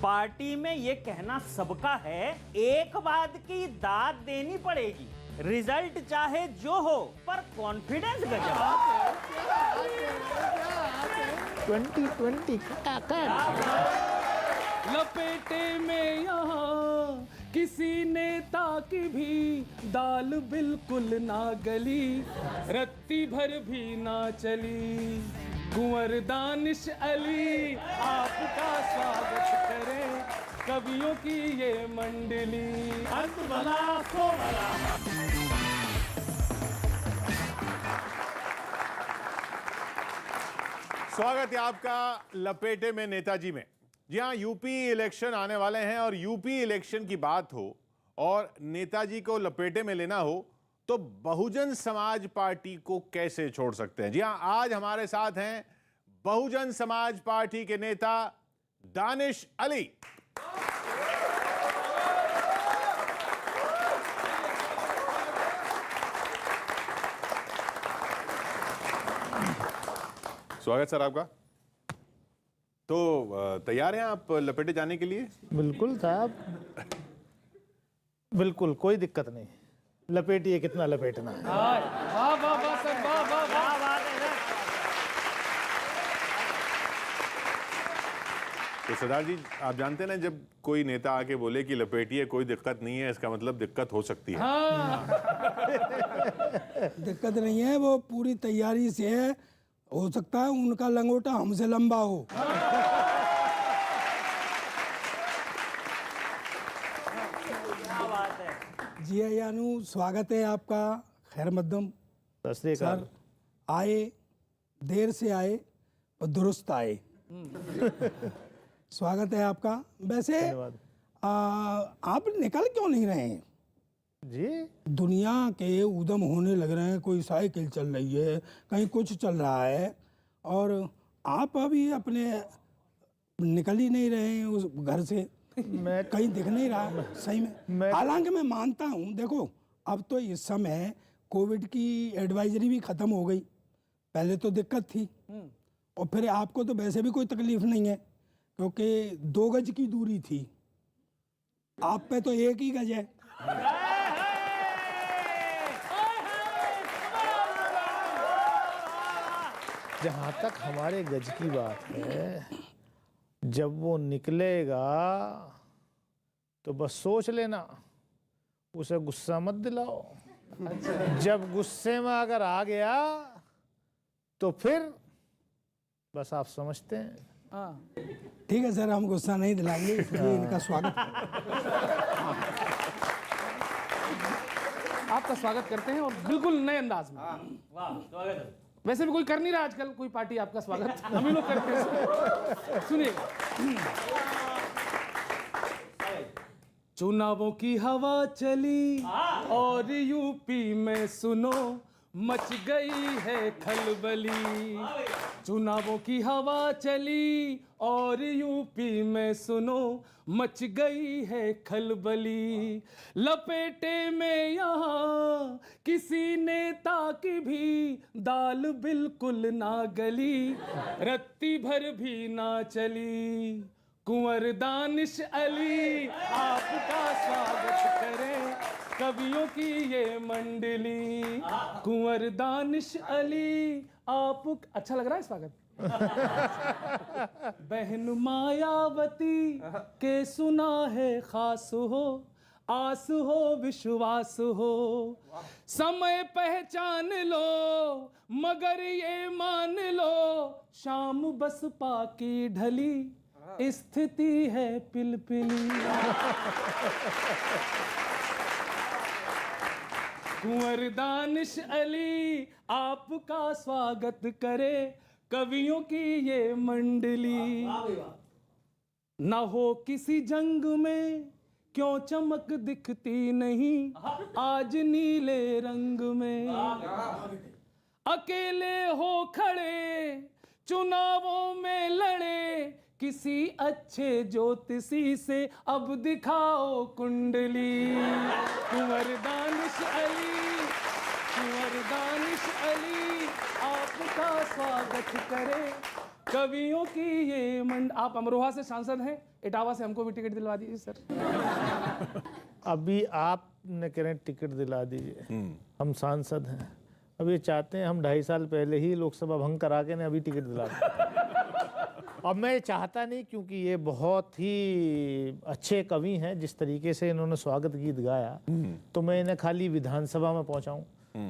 Party में ये कहना सबका है, एक बात की दाद देनी पड़ेगी, रिजल्ट चाहे जो हो पर कॉन्फिडेंस गजब। 2020 लपेटे में यहाँ किसी नेता की भी दाल बिल्कुल ना गली, रत्ती भर भी ना चली। कुंवर दानिश अली आपका स्वागत करे, कवियों की ये मंडली। अंत भला सो भला। स्वागत है आपका लपेटे में नेताजी में। जी हाँ, यूपी इलेक्शन आने वाले हैं और यूपी इलेक्शन की बात हो और नेताजी को लपेटे में लेना हो तो बहुजन समाज पार्टी को कैसे छोड़ सकते हैं। जी हाँ, आज हमारे साथ हैं बहुजन समाज पार्टी के नेता दानिश अली। स्वागत सर आपका। तो तैयार हैं आप लपेटे जाने के लिए? बिल्कुल साहब, बिल्कुल कोई दिक्कत नहीं। लपेटिए, कितना लपेटना है। वाह वाह वाह सर, वाह वाह वाह। तो सरदार जी, आप जानते हैं ना, जब कोई नेता आके बोले कि लपेटिए कोई दिक्कत नहीं है, इसका मतलब दिक्कत हो सकती है। हाँ। दिक्कत नहीं है, वो पूरी तैयारी से है। हो सकता है उनका लंगोटा हमसे लंबा हो। क्या बात है। जी यानू, स्वागत है आपका। खैर मकदम सर। आए, देर से आए और दुरुस्त आए। स्वागत है आपका। वैसे आप निकल क्यों नहीं रहे हैं जी? दुनिया के उद्यम होने लग रहे हैं, कोई साइकिल चल रही है, कहीं कुछ चल रहा है, और आप अभी अपने निकल ही नहीं रहे हैं उस घर से। मैं कहीं दिख नहीं रहा सही में। हालांकि मैं मानता हूँ, देखो अब तो इस समय कोविड की एडवाइजरी भी खत्म हो गई। पहले तो दिक्कत थी, और फिर आपको तो वैसे भी कोई तकलीफ नहीं है क्योंकि 2 गज की दूरी थी। आप पे तो 1 ही गज है। जहाँ तक हमारे गज की बात है, जब वो निकलेगा तो बस सोच लेना, उसे गुस्सा मत दिलाओ। जब गुस्से में अगर आ गया तो फिर बस आप समझते हैं। ठीक है सर, हम गुस्सा नहीं दिलाएंगे, इसलिए इनका स्वागत है। आपका स्वागत करते हैं और बिल्कुल नए अंदाज में। वाह, स्वागत है। वैसे भी कोई कर नहीं रहा आजकल, कोई पार्टी आपका स्वागत, हम ही लोग करते हैं। सुनिए, चुनावों की हवा चली और यूपी में सुनो मच गई है खलबली। चुनावों की हवा चली और यूपी में सुनो मच गई है खलबली। लपेटे में यहाँ किसी नेता की भी दाल बिल्कुल ना गली, रत्ती भर भी ना चली। कुंवर दानिश अली आपका स्वागत करें, कवियों की ये मंडली। कुंवर दानिश अली आप, अच्छा लग रहा है स्वागत। बहन मायावती के सुना है खास हो, आस हो विश्वास हो, समय पहचान लो मगर ये मान लो, शाम बसपा की ढली स्थिति है पिलपिली। कुंवर दानिश अली आपका स्वागत करे, कवियों की ये मंडली। ना हो किसी जंग में क्यों चमक दिखती नहीं, आज नीले रंग में। अकेले हो खड़े चुनावों में लड़े, किसी अच्छे ज्योतिषी से अब दिखाओ कुंडली। कुंवर दानिश अली, कुंवर दानिश अली आपका स्वागत करे, कवियों की ये मंड। आप अमरोहा से सांसद हैं, इटावा से हमको भी टिकट दिलवा दीजिए सर। अभी आपने कह रहे हैं टिकट दिला दीजिए, हम सांसद हैं, अब ये चाहते हैं हम 2.5 साल पहले ही लोकसभा भंग करा के ने अभी टिकट दिला दें। अब मैं ये चाहता नहीं, क्योंकि ये बहुत ही अच्छे कवि हैं, जिस तरीके से इन्होंने स्वागत गीत गाया, तो मैं इन्हें खाली विधानसभा में पहुंचाऊं।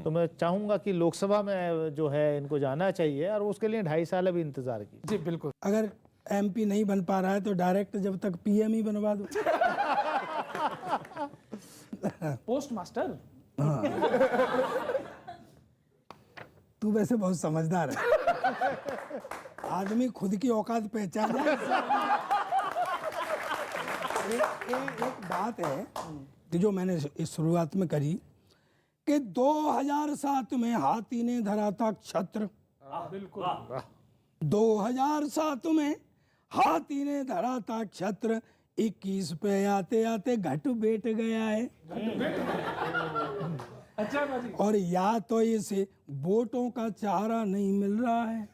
तो मैं चाहूंगा कि लोकसभा में जो है इनको जाना चाहिए, और उसके लिए 2.5 साल अभी इंतजार की। जी बिल्कुल। अगर MP नहीं बन पा रहा है तो डायरेक्ट जब तक PM ही बनवा दो। Post master. तू वैसे बहुत समझदार है, आदमी खुद की औकात पहचान जाए। एक बात है कि जो मैंने इस शुरुआत में करी कि 2007 में हाथी ने धरा था छत्र। बिल्कुल। 2007 में हाथी ने धरा था छत्र, 21 पे आते आते घट बैठ गया है। अच्छा बाजी। और या तो इसे वोटों का चारा नहीं मिल रहा है,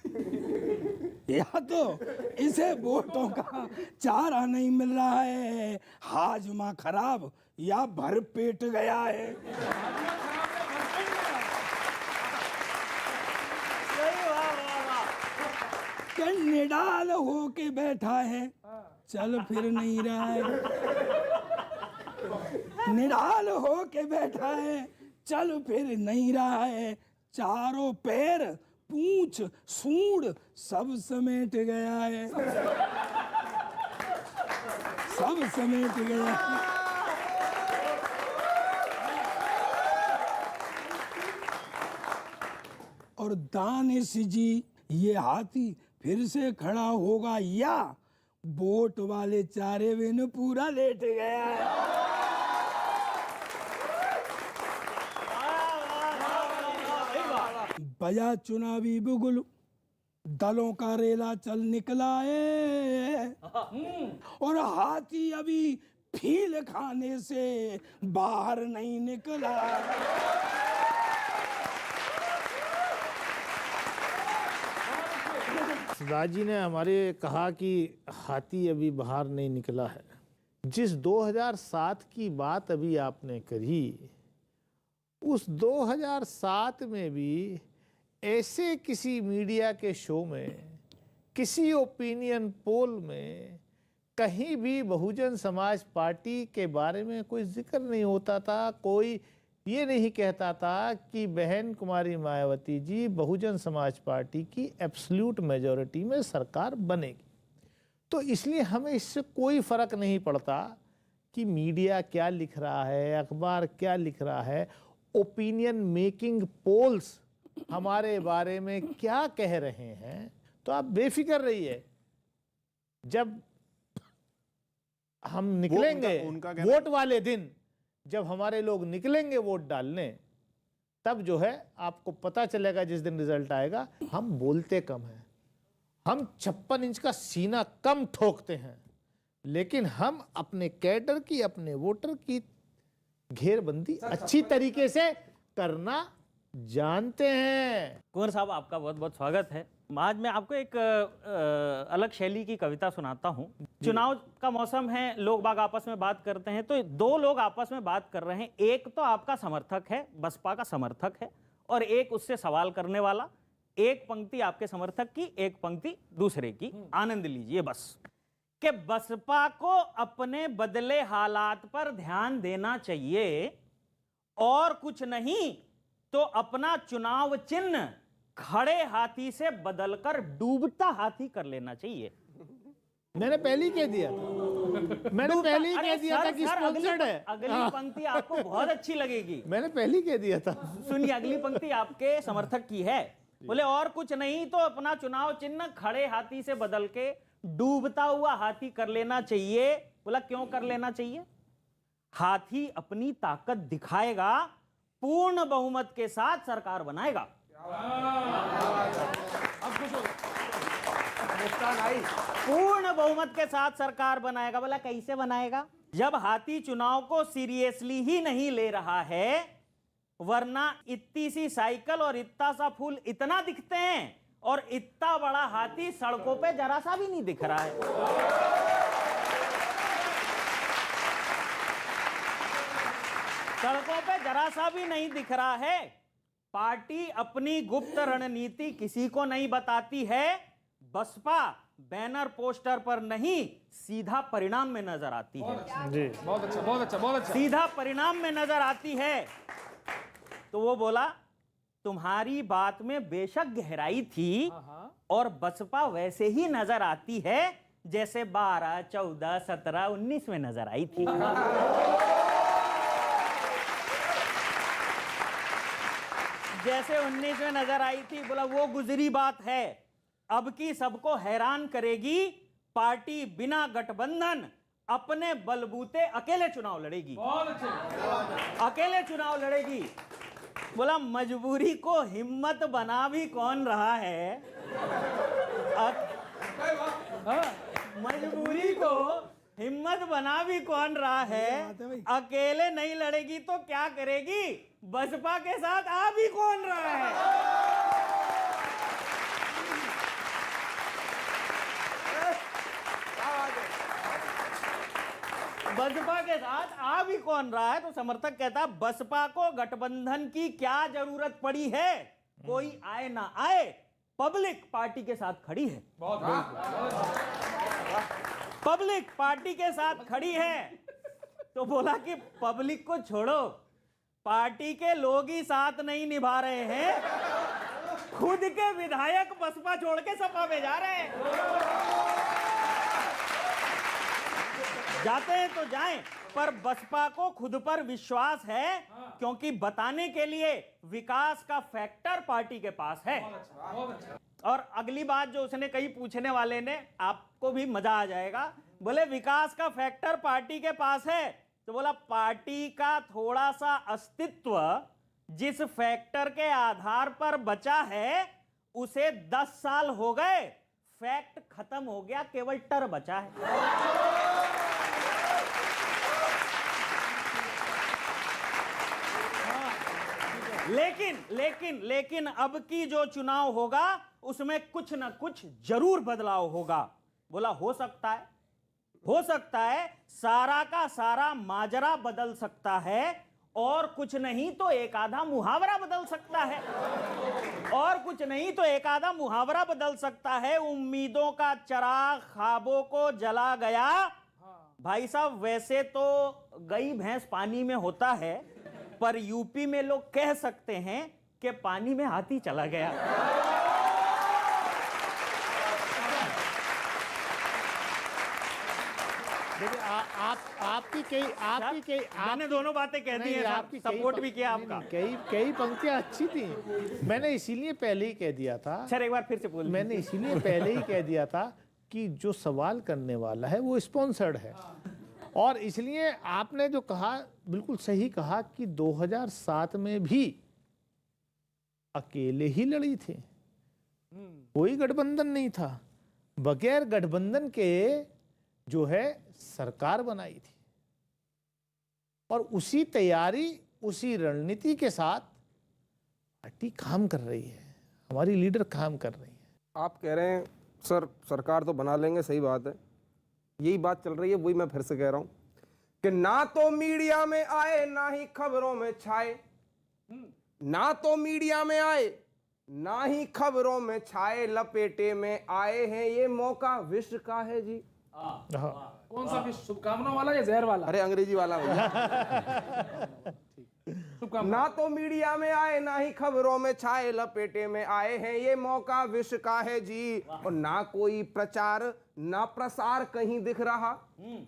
या तो इसे वोटों का चारा नहीं मिल रहा है, हाजमा खराब या भर पेट गया है। क्या निडाल होके बैठा है, चल फिर नहीं रहा है। निडाल होके बैठा है, चल फिर नहीं रहा है, चारों पैर पूंछ सूंड सब समेट गया है, सब समेट गया है। और दानिश जी, ये हाथी फिर से खड़ा होगा या वोट वाले चारे में पूरा लेट गया है। बजा चुनावी बुगुल, दलों का रेला चल निकला है, और हाथी अभी फील खाने से बाहर नहीं निकला। सरदार जी ने हमारे कहा कि हाथी अभी बाहर नहीं निकला है। जिस 2007 की बात अभी आपने करी, उस 2007 में भी ऐसे किसी मीडिया के शो में, किसी ओपिनियन पोल में कहीं भी बहुजन समाज पार्टी के बारे में कोई जिक्र नहीं होता था। कोई ये नहीं कहता था कि बहन कुमारी मायावती जी बहुजन समाज पार्टी की एब्सोल्यूट मेजॉरिटी में सरकार बनेगी। तो इसलिए हमें इससे कोई फर्क नहीं पड़ता कि मीडिया क्या लिख रहा है, अखबार क्या लिख रहा है, ओपिनियन मेकिंग पोल्स हमारे बारे में क्या कह रहे हैं। तो आप बेफिक्र रहिए, जब हम निकलेंगे उनका वोट वाले दिन, जब हमारे लोग निकलेंगे वोट डालने, तब जो है आपको पता चलेगा जिस दिन रिजल्ट आएगा। हम बोलते कम हैं, हम 56 इंच का सीना कम ठोकते हैं, लेकिन हम अपने कैडर की, अपने वोटर की घेरबंदी अच्छी तरीके से करना जानते हैं। कुंवर साहब, आपका बहुत बहुत स्वागत है। आज मैं आपको एक अलग शैली की कविता सुनाता हूँ। चुनाव का मौसम है, लोग बाग आपस में बात करते हैं, तो दो लोग आपस में बात कर रहे हैं। एक तो आपका समर्थक है, बसपा का समर्थक है, और एक उससे सवाल करने वाला। एक पंक्ति आपके समर्थक की, एक पंक्ति दूसरे की। आनंद लीजिए बस। कि बसपा को अपने बदले हालात पर ध्यान देना चाहिए, और कुछ नहीं तो अपना चुनाव चिन्ह खड़े हाथी से बदलकर डूबता हाथी कर लेना चाहिए। मैंने पहले ही कह दिया था, मैंने पहले ही कह दिया था कि स्पॉन्सर्ड है। अगली पंक्ति आपको बहुत अच्छी लगेगी। मैंने पहले ही कह दिया था। सुनिए, अगली पंक्ति आपके समर्थक की है। बोले और कुछ नहीं तो अपना चुनाव चिन्ह खड़े हाथी से बदल के डूबता हुआ हाथी कर लेना चाहिए। बोला क्यों कर लेना चाहिए? हाथी अपनी ताकत दिखाएगा, पूर्ण बहुमत के साथ सरकार बनाएगा। पूर्ण बहुमत के साथ सरकार बनाएगा। बोला कैसे बनाएगा? जब हाथी चुनाव को सीरियसली ही नहीं ले रहा है, वरना इतनी सी साइकिल और इतना सा फूल इतना दिखते हैं, और इतना बड़ा हाथी सड़कों पे जरा सा भी नहीं दिख रहा है। सड़कों पे जरा सा भी नहीं दिख रहा है। पार्टी अपनी गुप्त रणनीति किसी को नहीं बताती है। बसपा बैनर पोस्टर पर नहीं, सीधा परिणाम में नजर आती है। जी बहुत अच्छा, बहुत अच्छा, बहुत अच्छा। सीधा परिणाम में नजर आती है। तो वो बोला, तुम्हारी बात में बेशक गहराई थी और बसपा वैसे ही नजर आती है जैसे 12, 14, 17, 19 में नजर आई थी। जैसे 19 में नजर आई थी। बोला वो गुजरी बात है, अब की सबको हैरान करेगी। पार्टी बिना गठबंधन अपने बलबूते अकेले चुनाव लड़ेगी। बहुत अच्छे। अकेले चुनाव लड़ेगी। बोला मजबूरी को हिम्मत बना भी कौन रहा है। मजबूरी को हिम्मत बना भी कौन रहा है। अकेले नहीं लड़ेगी तो क्या करेगी, बसपा के साथ आ भी कौन रहा है। बसपा के साथ आ भी कौन रहा है। तो समर्थक कहता है बसपा को गठबंधन की क्या जरूरत पड़ी है, कोई आए ना आए, पब्लिक पार्टी के साथ खड़ी है। पब्लिक पार्टी के साथ खड़ी है। तो बोला कि पब्लिक को छोड़ो, पार्टी के लोग ही साथ नहीं निभा रहे हैं, खुद के विधायक बसपा छोड़ के सपा में जा रहे हैं। जाते हैं तो जाएं, पर बसपा को खुद पर विश्वास है, क्योंकि बताने के लिए विकास का फैक्टर पार्टी के पास है। और अगली बात जो उसने कही, पूछने वाले ने, आपको भी मजा आ जाएगा। बोले विकास का फैक्टर पार्टी के पास है, तो बोला पार्टी का थोड़ा सा अस्तित्व जिस फैक्टर के आधार पर बचा है उसे 10 साल हो गए, फैक्ट खत्म हो गया, केवल टर बचा है। लेकिन अब की जो चुनाव होगा उसमें कुछ ना कुछ जरूर बदलाव होगा। बोला हो सकता है सारा का सारा माजरा बदल सकता है, और कुछ नहीं तो एक आधा मुहावरा बदल सकता है, और कुछ नहीं तो एक आधा मुहावरा बदल सकता है। उम्मीदों का चराग ख्वाबों को जला गया। भाई साहब, वैसे तो गई भैंस पानी में होता है, पर यूपी में लोग कह सकते हैं कि पानी में हाथी चला गया। देखिए आपकी मैंने दोनों बातें कह दी हैं, आपकी सपोर्ट भी किया आपका। कई पंक्तियां अच्छी थी। मैंने इसीलिए पहले ही कह दिया था। सर एक बार फिर से बोल। मैंने इसीलिए पहले ही कह दिया था कि जो सवाल करने वाला है वो स्पॉन्सर्ड है, और इसलिए आपने जो कहा बिल्कुल सही कहा कि 2007 में भी अकेले ही लड़ी थी, कोई गठबंधन नहीं था। बगैर गठबंधन के जो है सरकार बनाई थी, और उसी तैयारी उसी रणनीति के साथ पार्टी काम कर रही है, हमारी लीडर काम कर रही है। आप कह रहे हैं सर सरकार तो बना लेंगे, सही बात है, यही बात चल रही है, वही मैं फिर से कह रहा हूं कि ना तो मीडिया में आए ना ही खबरों में छाए, ना तो मीडिया में आए ना ही खबरों में छाए, लपेटे में आए हैं ये मौका विश्व का है जी। कौन सा विश्व, शुभकामना वाला या जहर वाला? अरे अंग्रेजी वाला भैया। ना तो मीडिया में आए ना ही खबरों में छाए, लपेटे में आए हैं ये मौका विश्व का है जी। और ना कोई प्रचार ना प्रसार कहीं दिख रहा,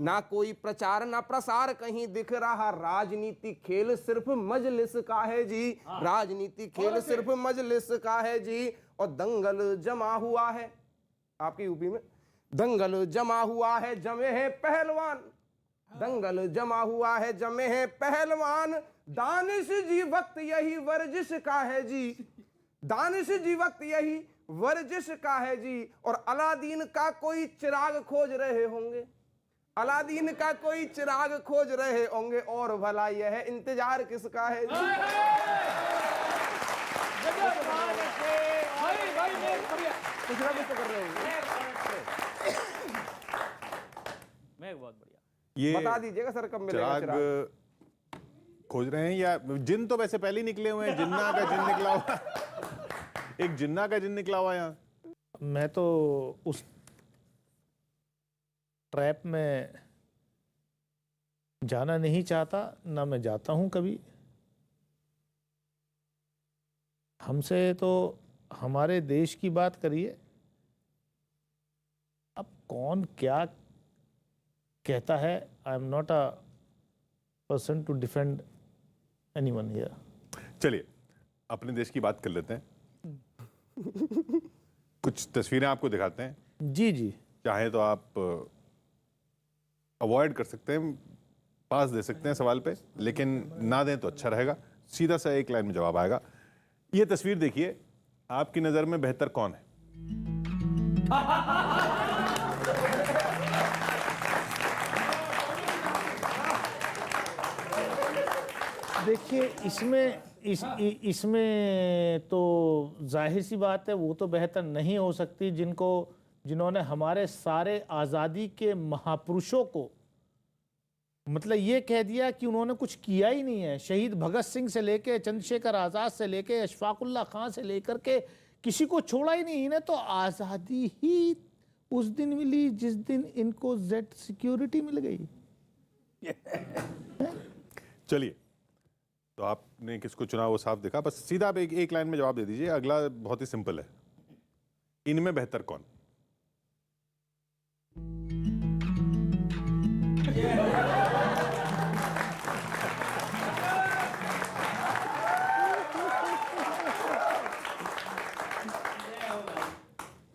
ना कोई प्रचार ना प्रसार कहीं दिख रहा, राजनीति खेल सिर्फ मजलिस का है जी, राजनीति खेल सिर्फ मजलिस का है जी। और दंगल जमा हुआ है आपकी यूपी में, दंगल जमा हुआ है जमे हैं पहलवान, दंगल जमा हुआ है जमे हैं पहलवान, दानिश जी वक्त यही वर्जिश का है जी, दानिश जी वक्त यही वर्जिश का है जी। और अलादीन का कोई चिराग खोज रहे होंगे, अलादीन का कोई चिराग खोज रहे होंगे, और भला यह इंतजार किसका है जी। कुछ ना कुछ तो कर रहे होंगे। मैं बहुत बढ़िया। ये बता दीजिएगा सर कब मिलेगा चिराग खोज रहे हैं या जिन तो वैसे पहले ही निकले हुए हैं, जिन्ना का जिन निकला हुआ एक जिन्ना का जिन निकला हुआ है यहाँ। मैं तो उस ट्रैप में जाना नहीं चाहता, ना मैं जाता हूं कभी। हमसे तो हमारे देश की बात करिए, अब कौन क्या कहता है, I am not a person to defend anyone here. चलिए अपने देश की बात कर लेते हैं। कुछ तस्वीरें आपको दिखाते हैं, जी जी, चाहे तो आप अवॉइड कर सकते हैं, पास दे सकते हैं सवाल पे, लेकिन ना दें तो अच्छा रहेगा। सीधा सा एक लाइन में जवाब आएगा। ये तस्वीर देखिए, आपकी नजर में बेहतर कौन है? देखिए इसमें तो जाहिर सी बात है, वो तो बेहतर नहीं हो सकती जिन्होंने हमारे सारे आज़ादी के महापुरुषों को मतलब ये कह दिया कि उन्होंने कुछ किया ही नहीं है। शहीद भगत सिंह से लेके चंद्रशेखर आज़ाद से लेके अशफाकुल्ला खां से लेकर के किसी को छोड़ा ही नहीं। इन्हें तो आज़ादी ही उस दिन मिली जिस दिन इनको जेड सिक्योरिटी मिल गई। चलिए, तो आपने किसको चुना वो साफ दिखा, बस सीधा आप एक लाइन में जवाब दे दीजिए। अगला बहुत ही सिंपल है, इनमें बेहतर कौन?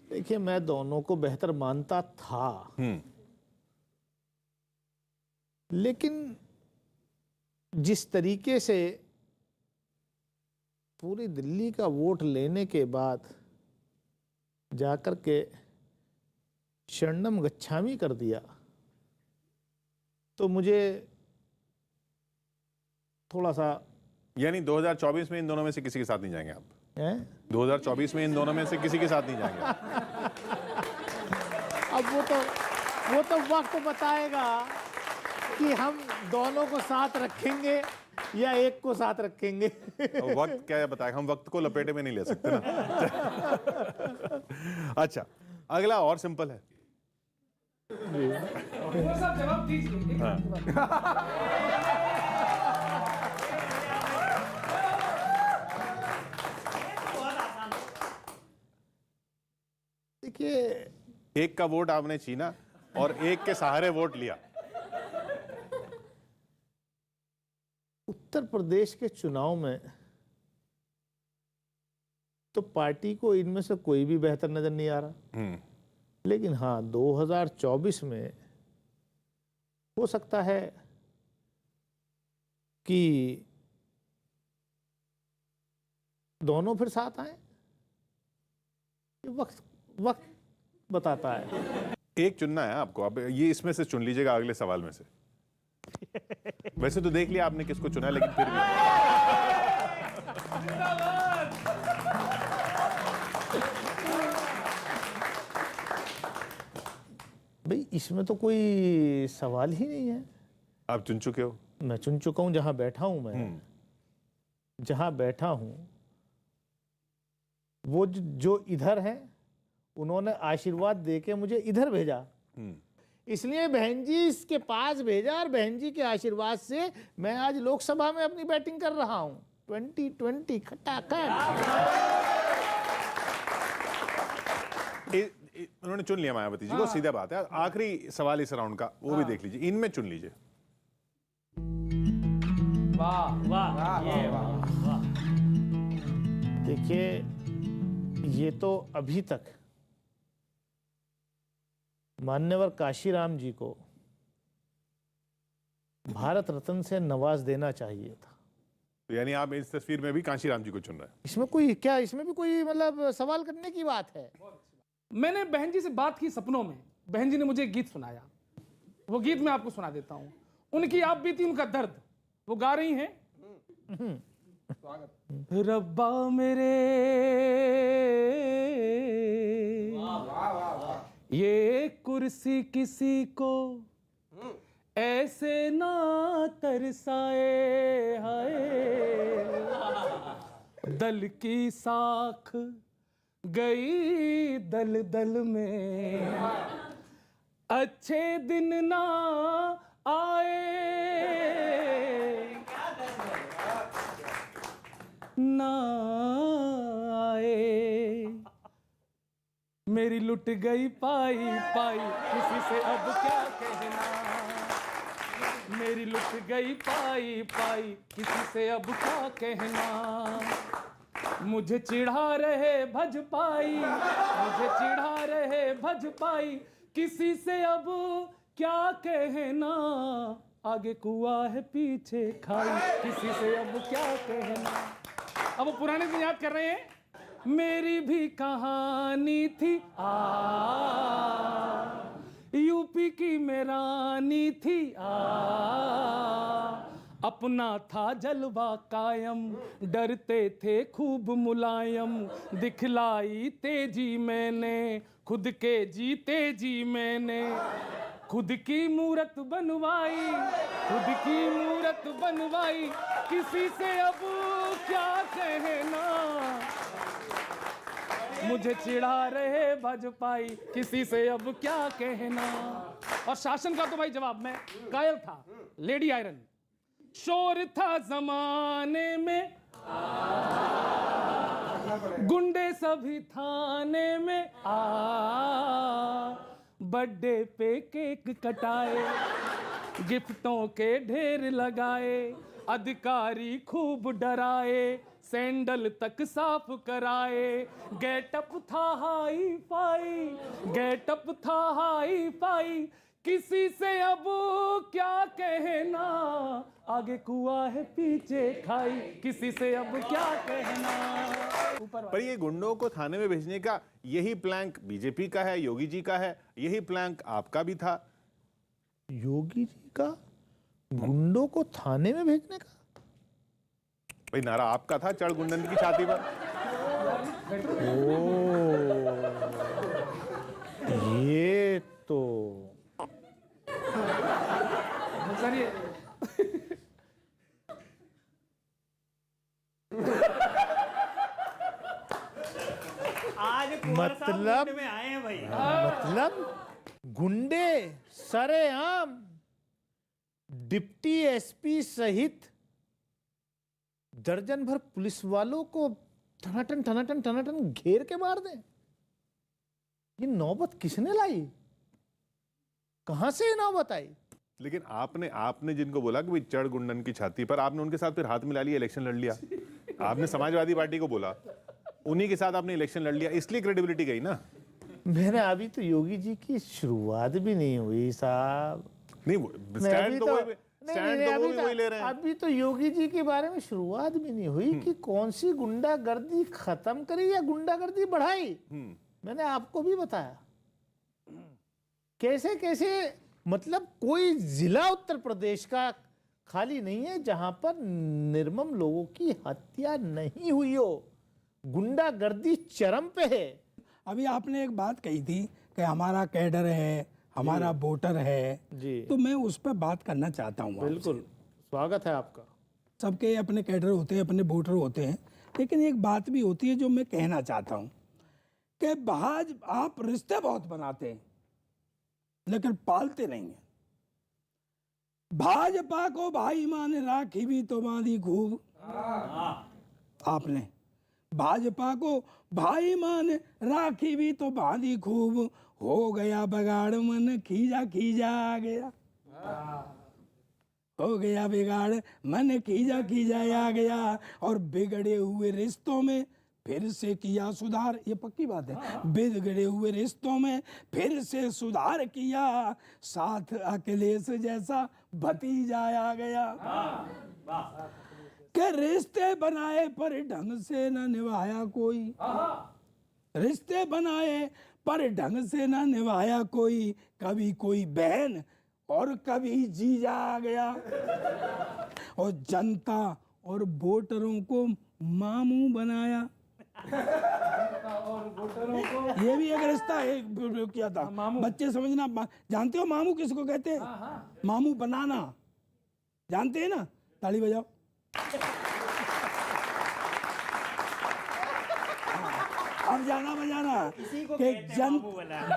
देखिए, मैं दोनों को बेहतर मानता था, लेकिन जिस तरीके से पूरी दिल्ली का वोट लेने के बाद जाकर के शरणम गच्छामी कर दिया, तो मुझे थोड़ा सा। यानी 2024 में इन दोनों में से किसी के साथ नहीं जाएंगे आप? हैं? 2024 में इन दोनों में से किसी के साथ नहीं जाएंगे? अब वो तो वक्त बताएगा कि हम दोनों को साथ रखेंगे या एक को साथ रखेंगे। वक्त क्या बताएगा, हम वक्त को लपेटे में नहीं ले सकते ना। अच्छा, अगला और सिंपल है। साहब जवाब दीजिए। देखिए, एक का वोट आपने छीना और एक के सहारे वोट लिया। उत्तर प्रदेश के चुनाव में तो पार्टी को इनमें से कोई भी बेहतर नजर नहीं आ रहा, लेकिन हाँ 2024 में हो सकता है कि दोनों फिर साथ आए। ये वक्त बताता है। एक चुनना है आपको, अब ये इसमें से चुन लीजिएगा अगले सवाल में से। वैसे तो देख लिया आपने किसको चुना है, लेकिन फिर भी भाई इसमें तो कोई सवाल ही नहीं है। आप चुन चुके हो। मैं चुन चुका हूं, जहां बैठा हूं मैं, जहां बैठा हूं वो जो इधर है, उन्होंने आशीर्वाद देके मुझे इधर भेजा, इसलिए बहन जी इसके पास भेजा और बहन जी के आशीर्वाद से मैं आज लोकसभा में अपनी बैटिंग कर रहा हूं। 2020 खटाखट। उन्होंने चुन लिया मायावती जी को, सीधा बात है। आखिरी सवाल इस राउंड का, वो भी देख लीजिए, इनमें चुन लीजिए। वाह वाह वाह। देखिए, ये तो अभी तक मान्यवर काशीराम जी को भारत रत्न से नवाज देना चाहिए था। तो यानी आप इस तस्वीर में भी कांशीराम जी को चुन रहे हैं? इसमें भी कोई मतलब सवाल करने की बात है? मैंने बहन जी से बात की सपनों में, बहन जी ने मुझे एक गीत सुनाया, वो गीत मैं आपको सुना देता हूं। उनकी आप बीती, उनका दर्द, वो गा रही हैं। रब्बा मेरे ये कुर्सी किसी को ऐसे ना तरसाए हाय, दल की साख गई दल दल में, अच्छे दिन ना आए, ना आए। मेरी लुट गई पाई पाई, किसी से अब क्या कहना, मेरी लुट गई पाई पाई, किसी से अब क्या कहना। मुझे चिढ़ा रहे भज पाई, मुझे चिढ़ा रहे भज पाई, किसी से अब क्या कहना। आगे कुआं है पीछे खाई, किसी से अब क्या कहना। अब वो पुराने दिन याद कर रहे हैं। मेरी भी कहानी थी यूपी की मेरानी थी अपना था जलवा कायम, डरते थे खूब मुलायम, दिखलाई तेजी मैंने, खुद के जीते जी मैंने, खुद की मूरत बनवाई, खुद की मूरत बनवाई, किसी से अब क्या कहना। मुझे चिढ़ा रहे भज पाई, किसी से अब क्या कहना। और शासन का तो भाई जवाब में कायल था, लेडी आयरन। शोर था जमाने में, गुंडे सभी थाने में बर्थडे पे केक कटाए, गिफ्टों के ढेर लगाए, अधिकारी खूब डराए, सैंडल तक साफ कराए। गेटअप था हाई फाई, गेटअप था हाई फाई, किसी से अब क्या कहना। आगे कुआं है पीछे खाई, किसी से अब क्या कहना। ऊपर पर ये गुंडों को थाने में भेजने का यही प्लान बीजेपी का है, योगी जी का है, यही प्लान आपका भी था। योगी जी का गुंडों को थाने में भेजने का? भाई नारा आपका था, चढ़ गुंडन की छाती पर। ये तो सर ये आज कुंवर साहब मतलब- मूड में आए हैं भाई। मतलब गुंडे सरेआम डिप्टी एसपी सहित दर्जन भर पुलिस वालों को टनाटन घेर के मार दें। ये नौबत किसने लाई? कहां से ये नौबत आई? लेकिन आपने जिनको बोला कि भाई चढ़ गुंडन की छाती पर, आपने उनके साथ फिर हाथ मिला लिया, इलेक्शन लड़ लिया। आपने समाजवादी पार्टी को बोला, उन्हीं के साथ आपने इलेक्शन लड़ लिया, इसलिए क्रेडिबिलिटी गई ना। मेरे अभी तो योगी जी की शुरुआत भी नहीं हुई साहब। नहीं मैं स्टैंड अभी तो तो- वही, स्टैंड तो वो भी वही ले रहे हैं। अभी तो योगी जी के बारे में शुरुआत भी नहीं हुई कि कौन सी गुंडागर्दी खत्म करी या गुंडागर्दी बढ़ाई। मैंने आपको भी बताया कैसे कैसे, मतलब कोई जिला उत्तर प्रदेश का खाली नहीं है जहां पर निर्मम लोगों की हत्या नहीं हुई हो। गुंडागर्दी चरम पे है। अभी आपने एक बात कही थी कि हमारा कैडर है, हमारा वोटर है जी। तो मैं उस पर बात करना चाहता हूँ। बिल्कुल स्वागत है आपका। सबके अपने कैडर होते हैं, अपने वोटर होते हैं, लेकिन एक बात भी होती है जो मैं कहना चाहता हूँ कि बाज आप रिश्ते बहुत बनाते हैं लेकिन पालते नहीं हैं। भाजपा को भाई माने राखी भी तो बांधी खूब। आपने भाजपा को भाई माने राखी भी तो बांधी खूब, हो गया बगाड़ मन खींचा खींचा आ गया, हो गया बिगाड़ मन खींचा खींचा आ गया, और बिगड़े हुए रिश्तों में फिर से किया सुधार। ये पक्की बात है। बिगड़े हुए रिश्तों में फिर से सुधार किया, साथ अखिलेश जैसा भतीजा आ गया। के रिश्ते बनाए पर ढंग से न निभाया कोई, रिश्ते बनाए पर ढंग से न निभाया कोई, कभी कोई बहन और कभी जीजा आ गया, और जनता और वोटरों को मामू बनाया। ये भी एक रिश्ता है, एक प्रयोग किया था। बच्चे समझना, जानते हो मामू किसको कहते हैं? मामू बनाना, जानते हैं ना? ताली बजाओ। अब जाना बजाना इसी को कि कहते हैं जन मामू बनाना।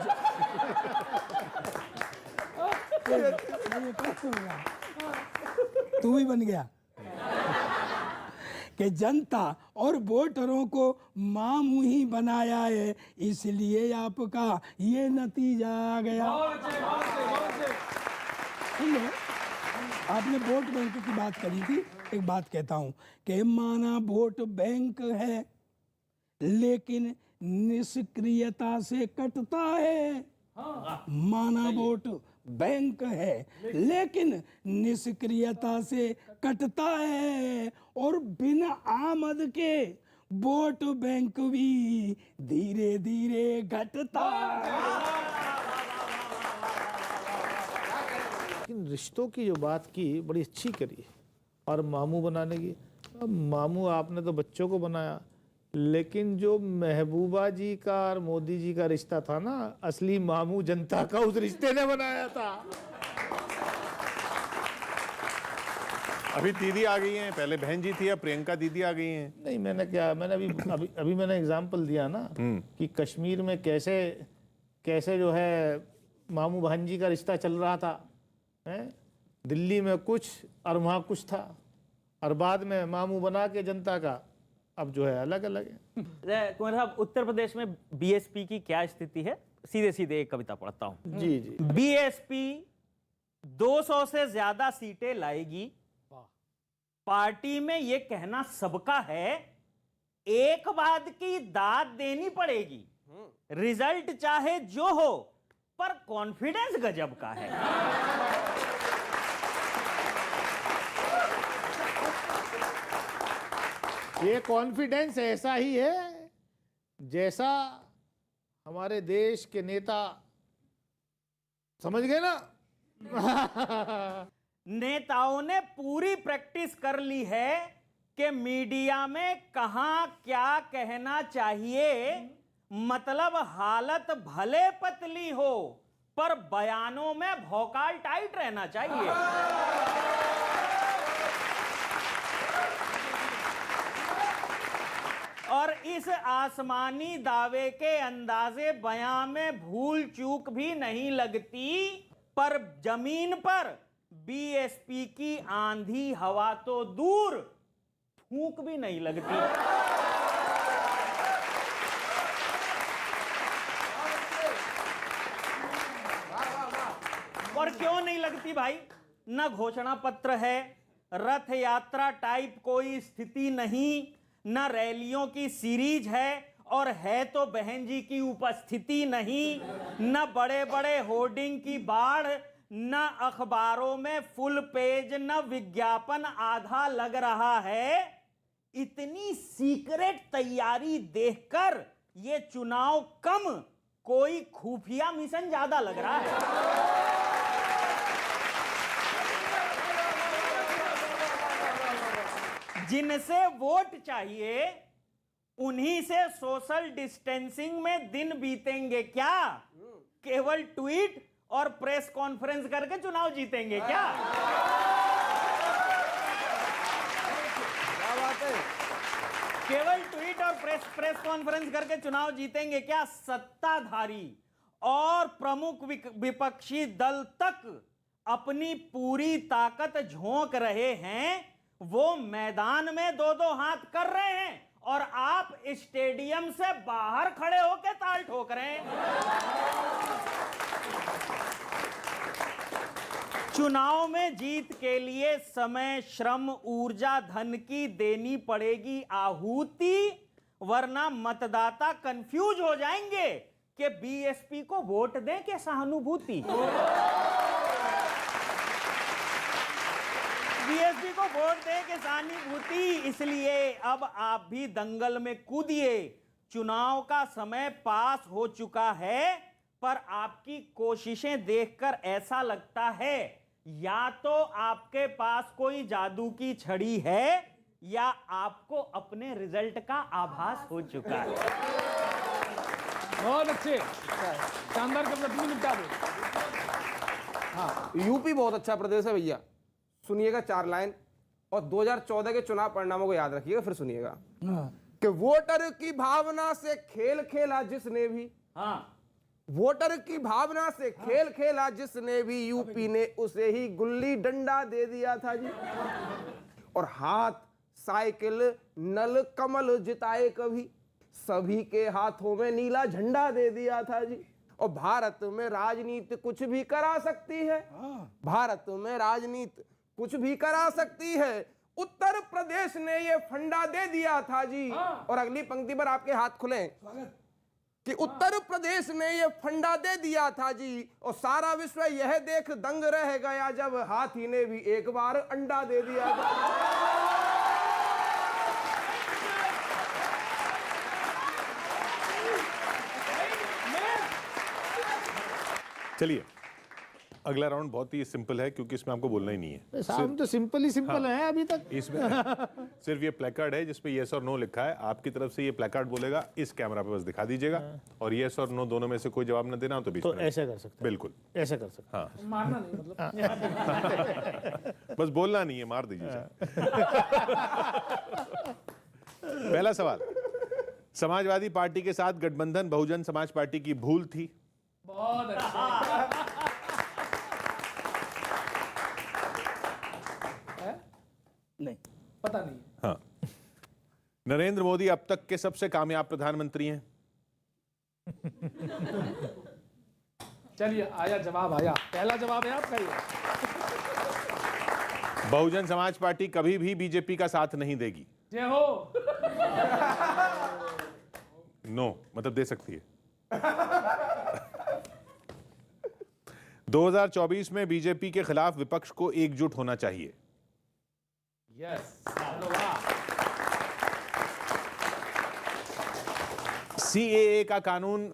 तू भी बन गया कि जनता और वोटरों को मामू ही बनाया है, इसलिए आपका ये नतीजा आ गया। सुन लो, आपने वोट बैंक की बात करी थी, एक बात कहता हूं कि माना वोट बैंक है लेकिन निष्क्रियता से कटता है। माना वोट बैंक है लेकिन निष्क्रियता से कटता है, और बिना आमद के वोट बैंक भी धीरे धीरे घटता है। लेकिन रिश्तों की जो बात की बड़ी अच्छी करी, और मामू बनाने की। अब मामू आपने तो बच्चों को बनाया, लेकिन जो महबूबा जी का और मोदी जी का रिश्ता था ना, असली मामू जनता का उस रिश्ते ने बनाया था। अभी दीदी आ गई हैं, पहले बहन जी थी, अब प्रियंका दीदी आ गई हैं। नहीं, मैंने क्या, मैंने अभी मैंने एग्जाम्पल दिया ना कि कश्मीर में कैसे कैसे जो है मामू बहन जी का रिश्ता चल रहा था, हैं? दिल्ली में कुछ और वहाँ कुछ था, और बाद में मामू बना के जनता का अब जो है अलग अलग है। कुंवर साहब, उत्तर प्रदेश में बीएसपी की क्या स्थिति है? सीधे सीधे एक कविता पढ़ता हूं। जी जी। बीएसपी 200 से ज्यादा सीटें लाएगी, पार्टी में ये कहना सबका है, एक बात की दाद देनी पड़ेगी, रिजल्ट चाहे जो हो पर कॉन्फिडेंस गजब का है। ये कॉन्फिडेंस ऐसा ही है जैसा हमारे देश के नेता, समझ गए ना? नेताओं ने पूरी प्रैक्टिस कर ली है कि मीडिया में कहां क्या कहना चाहिए, मतलब हालत भले पतली हो पर बयानों में भौकाल टाइट रहना चाहिए। और इस आसमानी दावे के अंदाजे बयां में भूल चूक भी नहीं लगती, पर जमीन पर बीएसपी की आंधी हवा तो दूर, फूंक भी नहीं लगती। और क्यों नहीं लगती भाई? न घोषणा पत्र है, रथ यात्रा टाइप कोई स्थिति नहीं, न रैलियों की सीरीज है, और है तो बहन जी की उपस्थिति नहीं, न बड़े बड़े होर्डिंग की बाढ़, न अखबारों में फुल पेज, न विज्ञापन आधा लग रहा है। इतनी सीक्रेट तैयारी देखकर ये चुनाव कम, कोई खुफिया मिशन ज्यादा लग रहा है। जिनसे वोट चाहिए उन्हीं से सोशल डिस्टेंसिंग में दिन बीतेंगे क्या? केवल ट्वीट और प्रेस कॉन्फ्रेंस करके चुनाव जीतेंगे क्या? केवल ट्वीट और प्रेस कॉन्फ्रेंस करके चुनाव जीतेंगे क्या? सत्ताधारी और प्रमुख विपक्षी दल तक अपनी पूरी ताकत झोंक रहे हैं, वो मैदान में दो दो हाथ कर रहे हैं और आप स्टेडियम से बाहर खड़े होकर ताल ठोक रहे हैं। चुनाव में जीत के लिए समय, श्रम, ऊर्जा, धन की देनी पड़ेगी आहुति, वरना मतदाता कंफ्यूज हो जाएंगे कि बीएसपी को वोट दें कि सहानुभूति। बीएसपी को वोट दें कि सहानुभूति। इसलिए अब आप भी दंगल में कूदिए। चुनाव का समय पास हो चुका है, पर आपकी कोशिशें देखकर ऐसा लगता है या तो आपके पास कोई जादू की छड़ी है या आपको अपने रिजल्ट का आभास हो चुका है? बहुत अच्छे, शानदार कविता, तुम निपटा दो। यूपी बहुत अच्छा प्रदेश है भैया। सुनिएगा 4 लाइन और 2014 के चुनाव परिणामों को याद रखिएगा, फिर सुनिएगा कि वोटर की भावना से खेल खेला जिसने भी, हाँ, वोटर की भावना से खेल खेला जिसने भी, यूपी ने उसे ही गुल्ली डंडा दे दिया था जी। और हाथ साइकिल नल कमल जिताए कभी, सभी के हाथों में नीला झंडा दे दिया था जी। और भारत में राजनीति कुछ भी करा सकती है, भारत में राजनीति कुछ भी करा सकती है, उत्तर प्रदेश ने ये फंडा दे दिया था जी। और अगली पंक्ति पर आपके हाथ खुले कि उत्तर प्रदेश ने ये फंडा दे दिया था जी। और सारा विश्व यह देख दंग रह गया जब हाथी ने भी एक बार अंडा दे दिया था। चलिए, अगला राउंड बहुत ही सिंपल है क्योंकि इसमें आपको बोलना ही नहीं है। साहब तो सिंपल ही सिंपल है अभी तक। इसमें सिर्फ ये प्लेकार्ड है जिसपे यस और नो लिखा है। आपकी तरफ से ये प्लेकार्ड बोलेगा, इस कैमरा पे बस दिखा दीजिएगा और यस और नो दोनों में से कोई जवाब न देना हो तो बीच तो में ऐसे कर सकते हैं, बिल्कुल ऐसे कर सकते हाँ, मारना नहीं, मतलब बस बोलना नहीं है, मार दीजिए। पहला सवाल, समाजवादी पार्टी के साथ गठबंधन बहुजन समाज पार्टी की भूल थी? बहुत अच्छे। नहीं, पता नहीं। हाँ। नरेंद्र मोदी अब तक के सबसे कामयाब प्रधानमंत्री हैं? चलिए, आया जवाब, आया पहला जवाब है आपका ये। बहुजन समाज पार्टी कभी भी बीजेपी का साथ नहीं देगी? जय हो। नो मतलब दे सकती है। 2024 में बीजेपी के खिलाफ विपक्ष को एकजुट होना चाहिए? यस। सीएए का कानून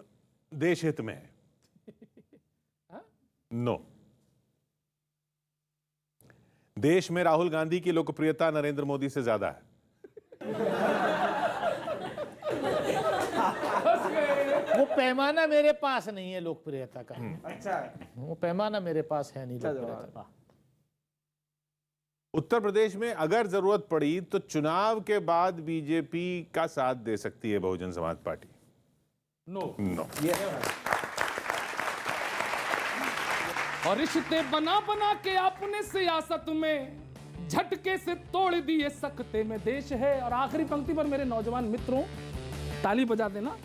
देश हित में है? नो। देश में राहुल गांधी की लोकप्रियता नरेंद्र मोदी से ज्यादा है? वो पैमाना मेरे पास नहीं है लोकप्रियता का। अच्छा, वो पैमाना मेरे पास है नहीं लोकप्रियता का। उत्तर प्रदेश में अगर जरूरत पड़ी तो चुनाव के बाद बीजेपी का साथ दे सकती है Bahujan Samaj party? No. No. और रिश्ते बना बना के अपने सियासत में झटके से तोड़ दिए सकते में देश है। और आखिरी पंक्ति पर मेरे नौजवान मित्रों ताली बजा देना।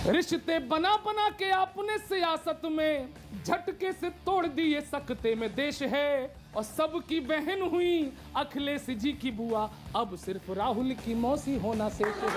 रिश्ते बना बना के अपने सियासत में झटके से तोड़ दिए सकते में देश है। और सबकी बहन हुई अखिलेश जी की बुआ, अब सिर्फ राहुल की मौसी होना शेष है।